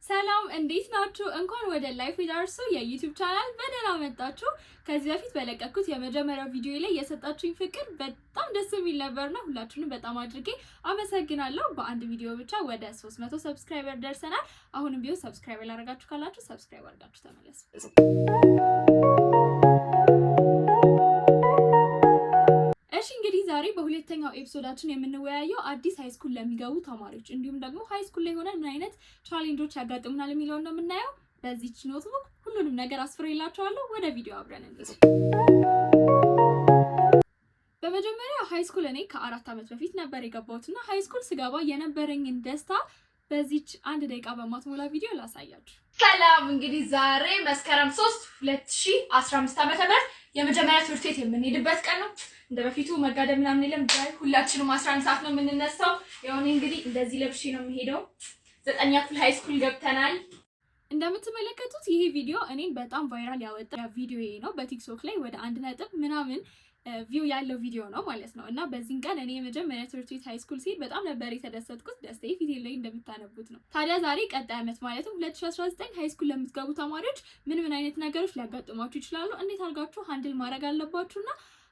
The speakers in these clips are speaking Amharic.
ሰላም እንዴት ናችሁ? እንኳን ወደ ላይፍ ዊዝ አርሱ የዩቲዩብ ቻናል በደህና መጣችሁ። ከዚህ በፊት በለቀኩት የመጀመሪያው ቪዲዮ ላይ የሰጣችሁኝ ፍቅር በጣም ደስ የሚል ነበርና ሁላችሁንም በጣም አድርጌ አመሰግናለሁ። በአንድ ቪዲዮ ብቻ ወደ 300 ሰብስክራይበር ደርሰናል። አሁንም ቢሆን ሰብስክራይብ ያላደረጋችሁ ካላችሁ ሰብስክራይብ አድርጋችሁ ተመለሱ። ዛሬ በሁለተኛው ኤፒሶዳችን የምንወያየው አዲስ ሃይስኩል ለሚገቡ ተማሪዎች እንዲሁም ደግሞ ሃይስኩል ላይ ሆነን ምን አይነት ቻሌንጆች ያጋጥሙናል የሚለውን ነው የምናየው። በዚህች ኖትቡክ ሁሉንም ነገር አስፍሬላችኋለሁ። ወደ ቪዲዮ አብረን እንሂድ። በመጀመሪያ ሃይስኩል እኔ ከ4 ዓመት በፊት ነበር የገባሁትና ሃይስኩል ስገባ የነበረኝን ደስታ በዚህች 1 ደቂቃ በማትሞላ ቪዲዮ ላሳያችሁ። ሰላም እንግዲህ ዛሬ መስከረም 3 2015 ዓ.ም የመጀመሪያ ትምህርት ቤት የምንሄድበት ቀን ነው። እንደበፊቱ መጋደም ምናምን የለም። ዛሬ ሁላችንም 11 ሰዓት ነው የምንነሳው። ያው እንግዲህ እንደዚህ ለብሼ ነው የምሄደው። 9ኛ ክፍል ሃይስኩል ገብተናል። እንደምትመለከቱት ይሄ ቪዲዮ እኔን በጣም ቫይራል ያወጣ ቪዲዮ ነው። በቲክቶክ ላይ ወደ 1 ነጥብ ምናምን ቪው ያለው ቪዲዮ ነው ማለት ነው። እና በዚህን ቀን እኔ የመጀመሪያ ትምህርት ቤት ሃይስኩል ሲሄድ በጣም ነበር የተደሰትኩት። ደስታዬ ፊቴ ላይ እንደምታነቡት ነው። ታዲያ ዛሬ ቀጣይ ዓመት ማለትም 2019 ሃይስኩል ለምትገቡ ተማሪዎች ምን አይነት ነገሮች ሊያጋጥሟችሁ ይችላሉ፣ እንዴት አድርጋችሁ ሃንድል ማድረግ አለባችሁና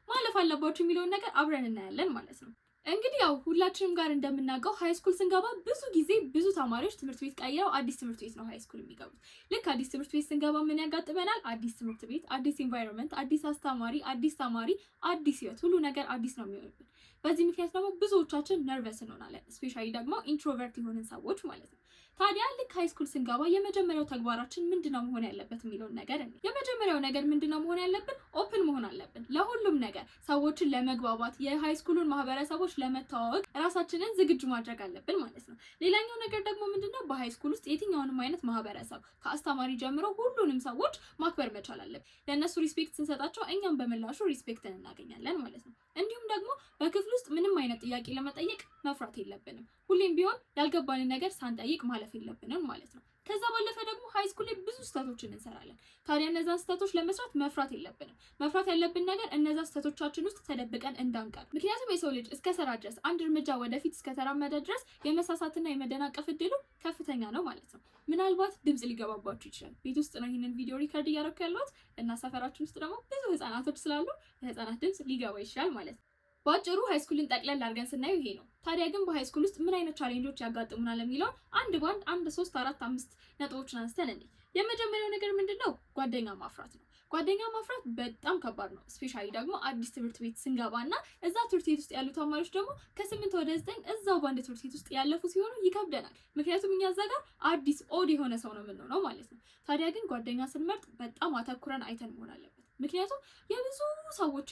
ማለፍ አለባችሁ የሚለውን ነገር አብረን እናያለን ማለት ነው። እንግዲህ ያው ሁላችንም ጋር እንደምናውቀው ሃይስኩል ስንገባ ብዙ ጊዜ ብዙ ተማሪዎች ትምህርት ቤት ቀይረው አዲስ ትምህርት ቤት ነው ሃይስኩል የሚገቡት። ልክ አዲስ ትምህርት ቤት ስንገባ ምን ያጋጥመናል? አዲስ ትምህርት ቤት፣ አዲስ ኢንቫይሮንመንት፣ አዲስ አስተማሪ፣ አዲስ ተማሪ፣ አዲስ ህይወት፣ ሁሉ ነገር አዲስ ነው የሚሆንብን። በዚህ ምክንያት ደግሞ ብዙዎቻችን ነርቨስ እንሆናለን። ስፔሻሊ ደግሞ ኢንትሮቨርት የሆንን ሰዎች ማለት ነው። ታዲያ ልክ ሃይስኩል ስንገባ የመጀመሪያው ተግባራችን ምንድነው መሆን ያለበት የሚለውን ነገር እንዴ። የመጀመሪያው ነገር ምንድነው መሆን ያለብን? ኦፕን መሆን አለብን ለሁሉም ነገር። ሰዎችን ለመግባባት፣ የሃይስኩሉን ማህበረሰቦች ለመተዋወቅ ራሳችንን ዝግጁ ማድረግ አለብን ማለት ነው። ሌላኛው ነገር ደግሞ ምንድነው በሃይስኩል ውስጥ የትኛውንም አይነት ማህበረሰብ ከአስተማሪ ጀምሮ ሁሉንም ሰዎች ማክበር መቻል አለብን። ለነሱ ሪስፔክት ስንሰጣቸው እኛም በምላሹ ሪስፔክትን እናገኛለን ማለት ነው። እንዲሁም ደግሞ በክፍል ውስጥ ምንም አይነት ጥያቄ ለመጠየቅ መፍራት የለብንም። ሁሌም ቢሆን ያልገባንን ነገር ሳንጠይቅ ማለፍ የለብንም ማለት ነው። ከዛ ባለፈ ደግሞ ሃይስኩል ላይ ብዙ ስህተቶችን እንሰራለን። ታዲያ እነዛ ስህተቶች ለመስራት መፍራት የለብንም። መፍራት ያለብን ነገር እነዛ ስህተቶቻችን ውስጥ ተደብቀን እንዳንቀር። ምክንያቱም የሰው ልጅ እስከሰራ ድረስ አንድ እርምጃ ወደፊት እስከተራመደ ድረስ የመሳሳትና የመደናቀፍ እድሉ ከፍተኛ ነው ማለት ነው። ምናልባት ድምጽ ሊገባባችሁ ይችላል። ቤት ውስጥ ነው ይሄንን ቪዲዮ ሪከርድ እያደረኩ ያለሁት እና ሰፈራችን ውስጥ ደግሞ ብዙ ህፃናቶች ስላሉ የህፃናት ድምጽ ሊገባ ይችላል ማለት ነው። ባጭሩ ሃይስኩልን ጠቅለል አድርገን ስናየው ይሄ ነው። ታዲያ ግን በሃይስኩል ውስጥ ምን አይነት ቻሌንጆች ያጋጥሙናል የሚለው አንድ ባንድ 1 3 4 5 ነጥቦችን አንስተን እንዴ። የመጀመሪያው ነገር ምንድነው? ጓደኛ ማፍራት ነው። ጓደኛ ማፍራት በጣም ከባድ ነው። ስፔሻሊ ደግሞ አዲስ ትምህርት ቤት ስንገባና እዛ ትምህርት ቤት ውስጥ ያሉ ተማሪዎች ደግሞ ከ8 ወደ 9 እዛው ባንድ ትምህርት ቤት ውስጥ ያለፉ ሲሆኑ ይከብደናል። ምክንያቱም እኛ እዛ ጋር አዲስ ኦድ የሆነ ሰው ነው የምንሆነው ማለት ነው። ታዲያ ግን ጓደኛ ስንመርጥ በጣም አተኩረን አይተን መሆን አለበት። ምክንያቱም የብዙ ሰዎች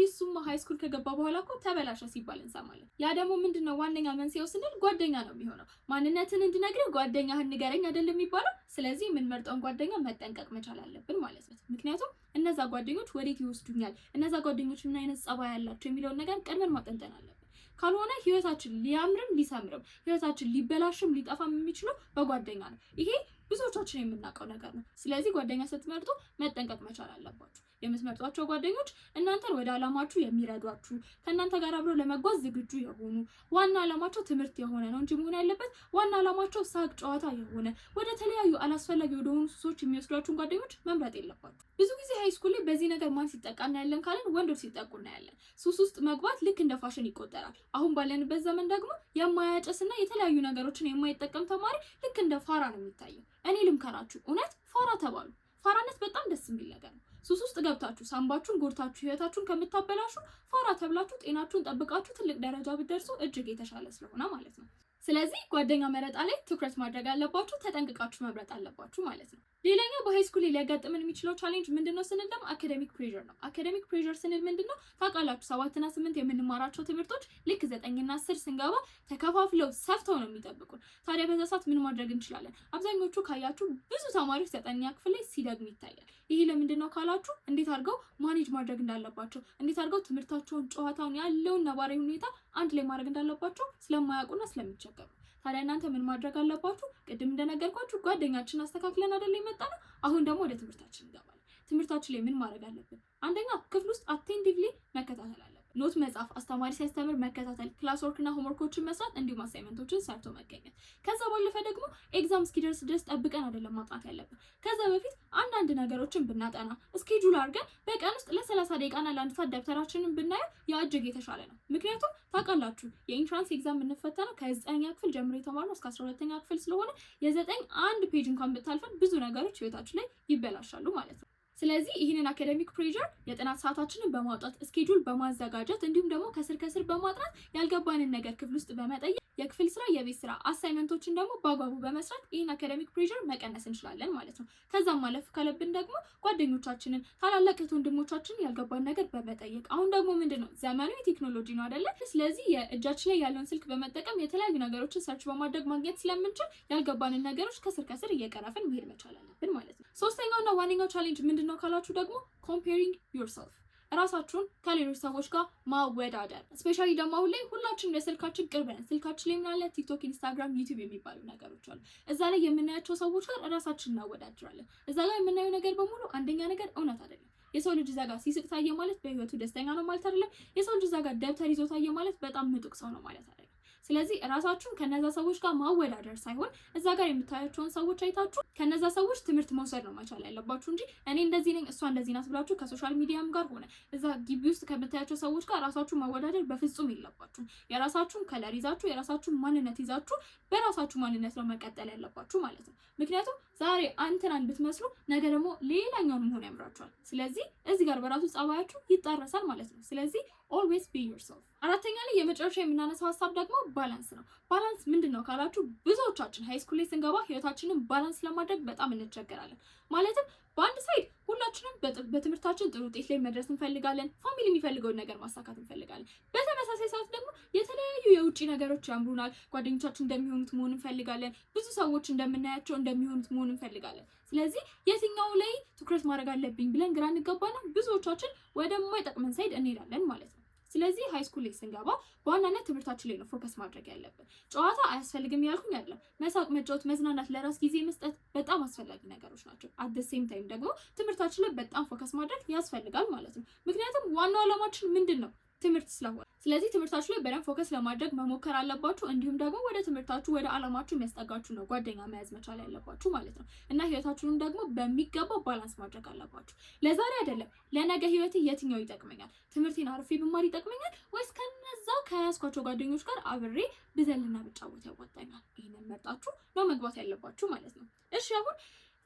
እሱማ ሃይስኩል ከገባ በኋላ እኮ ተበላሸ ሲባል እንሰማለን። ያ ደግሞ ምንድነው ዋነኛ መንስኤው ስንል ጓደኛ ነው የሚሆነው። ማንነትን እንድነግርህ ጓደኛህን ንገረኝ አይደል የሚባለው። ስለዚህ የምንመርጠውን ጓደኛ መጠንቀቅ መቻል አለብን ማለት ነው። ምክንያቱም እነዛ ጓደኞች ወዴት ይወስዱኛል፣ እነዛ ጓደኞች ምን አይነት ጸባይ ያላቸው የሚለውን ነገር ቀድመን ማጠንጠን አለብን። ካልሆነ ህይወታችን ሊያምርም ሊሰምርም፣ ህይወታችን ሊበላሽም ሊጠፋም የሚችለው በጓደኛ ነው። ይሄ ብዙዎቻችን የምናውቀው ነገር ነው። ስለዚህ ጓደኛ ስትመርጡ መጠንቀቅ መቻል አለባችሁ። የምትመርጧቸው ጓደኞች እናንተን ወደ አላማችሁ የሚረዷችሁ፣ ከእናንተ ጋር አብረው ለመጓዝ ዝግጁ የሆኑ፣ ዋና አላማቸው ትምህርት የሆነ ነው እንጂ መሆን ያለበት ዋና አላማቸው ሳቅ ጨዋታ የሆነ ወደ ተለያዩ አላስፈላጊ ወደሆኑ ሱሶች የሚወስዷችሁን ጓደኞች መምረጥ የለባችሁ። ብዙ ጊዜ ሃይስኩል ላይ በዚህ ነገር ማን ሲጠቃ እናያለን ካለን ወንዶች ሲጠቁ እናያለን። ሱስ ውስጥ መግባት ልክ እንደ ፋሽን ይቆጠራል። አሁን ባለንበት ዘመን ደግሞ የማያጨስና የተለያዩ ነገሮችን የማይጠቀም ተማሪ ልክ እንደ ፋራ ነው የሚታየው። እኔ ልምከራችሁ፣ እውነት ፋራ ተባሉ። ፋራነት በጣም ደስ የሚል ነገር ነው። ሱስ ውስጥ ገብታችሁ ሳምባችሁን ጎድታችሁ ህይወታችሁን ከምታበላሹ ፋራ ተብላችሁ ጤናችሁን ጠብቃችሁ ትልቅ ደረጃ ብትደርሱ እጅግ የተሻለ ስለሆነ ማለት ነው። ስለዚህ ጓደኛ መረጣ ላይ ትኩረት ማድረግ አለባችሁ። ተጠንቅቃችሁ መምረጥ አለባችሁ ማለት ነው። ሌላኛው በሃይስኩል ላይ ሊያጋጥመን የሚችለው ቻሌንጅ ምንድነው ስንል ደግሞ አካዳሚክ ፕሬሸር ነው። አካዳሚክ ፕሬሸር ስንል ምንድነው? ታውቃላችሁ 7 እና 8 የምንማራቸው ትምህርቶች ልክ 9 እና 10 ስንገባ ተከፋፍለው ሰፍተው ነው የሚጠብቁን። ታዲያ በዛ ሰዓት ምን ማድረግ እንችላለን? አብዛኞቹ ካያችሁ ብዙ ተማሪዎች 9ኛ ክፍል ላይ ሲደግሙ ይታያል። ይሄ ለምንድነው ካላችሁ እንዴት አድርገው ማኔጅ ማድረግ እንዳለባቸው፣ እንዴት አድርገው ትምህርታቸውን፣ ጨዋታውን፣ ያለውን ነባራዊ ሁኔታ አንድ ላይ ማድረግ እንዳለባቸው ስለማያውቁና ስለሚቸገሩ ታዲያ እናንተ ምን ማድረግ አለባችሁ? ቅድም እንደነገርኳችሁ ጓደኛችን አስተካክለን አይደል የመጣነው። አሁን ደግሞ ወደ ትምህርታችን እንገባለን። ትምህርታችን ላይ ምን ማድረግ አለብን? አንደኛ ክፍል ውስጥ አቴንቲቭሊ መከታተል አለብን። ኖት መጻፍ፣ አስተማሪ ሲያስተምር መከታተል፣ ክላስ ወርክና ሆምወርኮችን መስራት እንዲሁም አሳይመንቶችን ሰርቶ መገኘት። ከዛ ባለፈ ደግሞ ኤግዛም እስኪደርስ ድረስ ጠብቀን አይደለም ማጥናት ያለብን። ከዛ በፊት አንዳንድ ነገሮችን ብናጠና ስኬጁል አድርገን በቀን ውስጥ ለ30 ደቂቃና ለአንድ ሰዓት ደብተራችንን ብናየው ያ እጅግ የተሻለ ነው። ምክንያቱም ታውቃላችሁ የኢንትራንስ ኤግዛም የምንፈተነው ከ9ኛ ክፍል ጀምሮ የተማርነው እስከ 12ኛ ክፍል ስለሆነ የ9 አንድ ፔጅ እንኳን ብታልፈን ብዙ ነገሮች ህይወታችን ላይ ይበላሻሉ ማለት ነው። ስለዚህ ይህንን አካዳሚክ ፕሬዠር የጥናት ሰዓታችንን በማውጣት ስኬጁል በማዘጋጀት እንዲሁም ደግሞ ከስር በማጥናት ያልገባንን ነገር ክፍል ውስጥ በመጠየቅ የክፍል ስራ፣ የቤት ስራ፣ አሳይመንቶችን ደግሞ በአግባቡ በመስራት ይህን አካዳሚክ ፕሬዠር መቀነስ እንችላለን ማለት ነው። ከዛም ማለፍ ካለብን ደግሞ ጓደኞቻችንን፣ ታላላቅ ወንድሞቻችንን ያልገባን ነገር በመጠየቅ አሁን ደግሞ ምንድነው ዘመኑ የቴክኖሎጂ ነው አይደለ? ስለዚህ የእጃችን ላይ ያለውን ስልክ በመጠቀም የተለያዩ ነገሮችን ሰርች በማድረግ ማግኘት ስለምንችል ያልገባንን ነገሮች ከስር እየቀረፍን መሄድ መቻል አለብን ማለት ነው። ሶስተኛውና ዋነኛው ቻሌንጅ ምንድነው ካላችሁ ደግሞ ኮምፔሪንግ ዮርሰልፍ፣ ራሳችሁን ከሌሎች ሰዎች ጋር ማወዳደር። ስፔሻሊ ደግሞ አሁን ላይ ሁላችንም ለስልካችን ቅርብ ነን። ስልካችን ላይ ምን አለ? ቲክቶክ፣ ኢንስታግራም፣ ዩቲዩብ የሚባሉ ነገሮች አሉ። እዛ ላይ የምናያቸው ሰዎች ጋር ራሳችንን እናወዳድራለን። እዛ ጋር የምናየው ነገር በሙሉ አንደኛ ነገር እውነት አይደለም። የሰው ልጅ እዛ ጋር ሲስቅ ታየ ማለት በህይወቱ ደስተኛ ነው ማለት አይደለም። የሰው ልጅ እዛ ጋር ደብተር ይዞ ታየ ማለት በጣም ምጡቅ ሰው ነው ማለት አይደለም። ስለዚህ ራሳችሁን ከነዛ ሰዎች ጋር ማወዳደር ሳይሆን እዛ ጋር የምታያቸውን ሰዎች አይታችሁ ከነዛ ሰዎች ትምህርት መውሰድ ነው መቻል ያለባችሁ እንጂ እኔ እንደዚህ ነኝ እሷ እንደዚህ ናት ብላችሁ ከሶሻል ሚዲያም ጋር ሆነ እዛ ግቢ ውስጥ ከምታያቸው ሰዎች ጋር ራሳችሁን ማወዳደር በፍጹም የለባችሁም። የራሳችሁን ከለር ይዛችሁ የራሳችሁን ማንነት ይዛችሁ በራሳችሁ ማንነት ነው መቀጠል ያለባችሁ ማለት ነው። ምክንያቱም ዛሬ አንተን ብትመስሉ ነገ ደግሞ ሌላኛውን መሆን ያምራችኋል። ስለዚህ እዚህ ጋር በራሱ ጸባያችሁ ይጣረሳል ማለት ነው። ስለዚህ always be yourself። አራተኛ ላይ የመጨረሻ የምናነሳው ሀሳብ ደግሞ ባላንስ ነው። ባላንስ ምንድነው ካላችሁ ብዙዎቻችን ሃይ ስኩል ላይ ስንገባ ህይወታችንን ባላንስ ለማድረግ በጣም እንቸገራለን። ማለትም በአንድ ሳይድ ሁላችንም በትምህርታችን ጥሩ ውጤት ላይ መድረስ እንፈልጋለን። ፋሚሊ የሚፈልገውን ነገር ማሳካት እንፈልጋለን። በተመሳሳይ ሰዓት ደግሞ የተለያዩ የውጪ ነገሮች ያምሩናል። ጓደኞቻችን እንደሚሆኑት መሆን እንፈልጋለን። ብዙ ሰዎች እንደምናያቸው እንደሚሆኑት መሆን እንፈልጋለን። ስለዚህ የትኛው ላይ ትኩረት ማድረግ አለብኝ ብለን ግራ እንገባና ብዙዎቻችን ወደማይጠቅመን ሳይድ እንሄዳለን ማለት ነው። ስለዚህ ሃይ ስኩል ላይ ስንገባ በዋናነት ትምህርታችን ላይ ነው ፎከስ ማድረግ ያለብን። ጨዋታ አያስፈልግም ያልኩኝ አይደለም። መሳቅ፣ መጫወት፣ መዝናናት፣ ለራስ ጊዜ መስጠት በጣም አስፈላጊ ነገሮች ናቸው። አት ዘ ሴም ታይም ደግሞ ትምህርታችን ላይ በጣም ፎከስ ማድረግ ያስፈልጋል ማለት ነው። ምክንያቱም ዋናው ዓላማችን ምንድነው? ትምህርት ስለሆነ። ስለዚህ ትምህርታችሁ ላይ በደንብ ፎከስ ለማድረግ መሞከር አለባችሁ። እንዲሁም ደግሞ ወደ ትምህርታችሁ ወደ ዓላማችሁ የሚያስጠጋችሁ ነው ጓደኛ መያዝ መቻል ያለባችሁ ማለት ነው። እና ህይወታችሁን ደግሞ በሚገባ ባላንስ ማድረግ አለባችሁ። ለዛሬ አይደለም ለነገ ህይወቴ የትኛው ይጠቅመኛል? ትምህርቴን አርፌ ብማር ይጠቅመኛል ወይስ ከነዛ ከያዝኳቸው ጓደኞች ጋር አብሬ ብዘልና ብጫወት ያዋጣኛል? ይሄንን መርጣችሁ ነው መግባት ያለባችሁ ማለት ነው። እሺ አሁን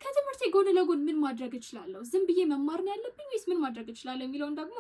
ከትምህርቴ ጎን ለጎን ምን ማድረግ እችላለሁ? ዝም ብዬ መማር ነው ያለብኝ ወይስ ምን ማድረግ እችላለሁ የሚለውን ደግሞ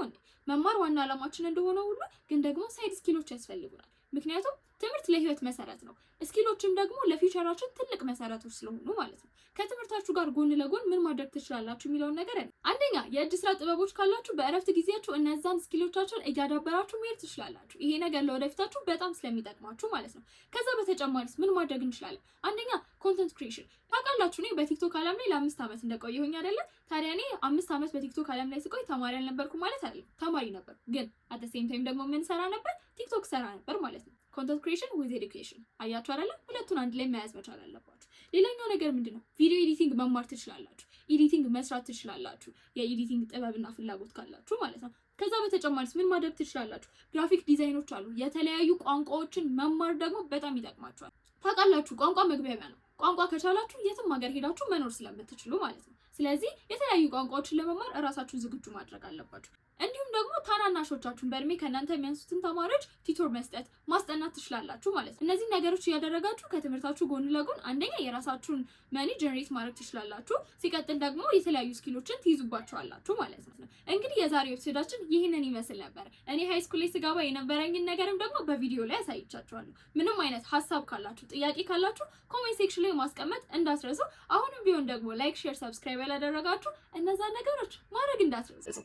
መማር ዋና ዓላማችን እንደሆነ ሁሉ ግን ደግሞ ሳይድ ስኪሎች ያስፈልጉናል። ምክንያቱም ትምህርት ለህይወት መሰረት ነው። ስኪሎችም ደግሞ ለፊውቸራችን ትልቅ መሰረቶች ስለሆኑ ማለት ነው። ከትምህርታችሁ ጋር ጎን ለጎን ምን ማድረግ ትችላላችሁ የሚለውን ነገር አንደኛ የእጅ ስራ ጥበቦች ካላችሁ በእረፍት ጊዜያችሁ እነዛን ስኪሎቻችሁን እያዳበራችሁ መሄድ ትችላላችሁ። ይሄ ነገር ለወደፊታችሁ በጣም ስለሚጠቅማችሁ ማለት ነው። ከዛ በተጨማሪስ ምን ማድረግ እንችላለን? አንደኛ ኮንተንት ክሪኤሽን። ታውቃላችሁ እኔ በቲክቶክ ዓለም ላይ ለ5 ዓመት እንደቆየሁኝ አይደለ? ታዲያ እኔ 5 ዓመት በቲክቶክ ዓለም ላይ ስቆይ ተማሪ አልነበርኩ ማለት አይደለም። ተማሪ ነበር፣ ግን አት ዘ ሴም ታይም ደግሞ ምን ሰራ ነበር? ቲክቶክ ሰራ ነበር ማለት ነው። ኮንተንት ክሪኤሽን ዊዝ ኤዱኬሽን አያችሁ አይደለ? ሁለቱን አንድ ላይ መያዝ መቻል አለባችሁ። ሌላኛው ነገር ምንድነው? ቪዲዮ ኤዲቲንግ መማር ትችላላችሁ። ኤዲቲንግ መስራት ትችላላችሁ፣ የኤዲቲንግ ጥበብና ፍላጎት ካላችሁ ማለት ነው። ከዛ በተጨማሪስ ምን ማድረግ ትችላላችሁ? ግራፊክ ዲዛይኖች አሉ። የተለያዩ ቋንቋዎችን መማር ደግሞ በጣም ይጠቅማችኋል። ታውቃላችሁ ቋንቋ መግባቢያ ነው። ቋንቋ ከቻላችሁ የትም ሀገር ሄዳችሁ መኖር ስለምትችሉ ማለት ነው። ስለዚህ የተለያዩ ቋንቋዎችን ለመማር እራሳችሁን ዝግጁ ማድረግ አለባችሁ። እንዲሁም ደግሞ ታናናሾቻችሁን በእድሜ ከእናንተ የሚያንሱትን ተማሪዎች ቲቶር መስጠት ማስጠናት ትችላላችሁ ማለት ነው። እነዚህ ነገሮች እያደረጋችሁ ከትምህርታችሁ ጎን ለጎን አንደኛ የራሳችሁን መኒ ጀነሬት ማድረግ ትችላላችሁ። ሲቀጥል ደግሞ የተለያዩ ስኪሎችን ትይዙባችኋላችሁ ማለት ነው። እንግዲህ የዛሬው ኤፒሶዳችን ይህንን ይመስል ነበር። እኔ ሃይ ስኩል ላይ ስገባ የነበረኝን ነገርም ደግሞ በቪዲዮ ላይ አሳይቻችኋለሁ። ምንም አይነት ሀሳብ ካላችሁ ጥያቄ ካላችሁ ኮሜንት ሴክሽን ላይ ማስቀመጥ እንዳትረሱ። አሁንም ቢሆን ደግሞ ላይክ፣ ሼር፣ ሰብስክራይብ ያላደረጋችሁ እነዛ ነገሮች ማድረግ እንዳትረሱ።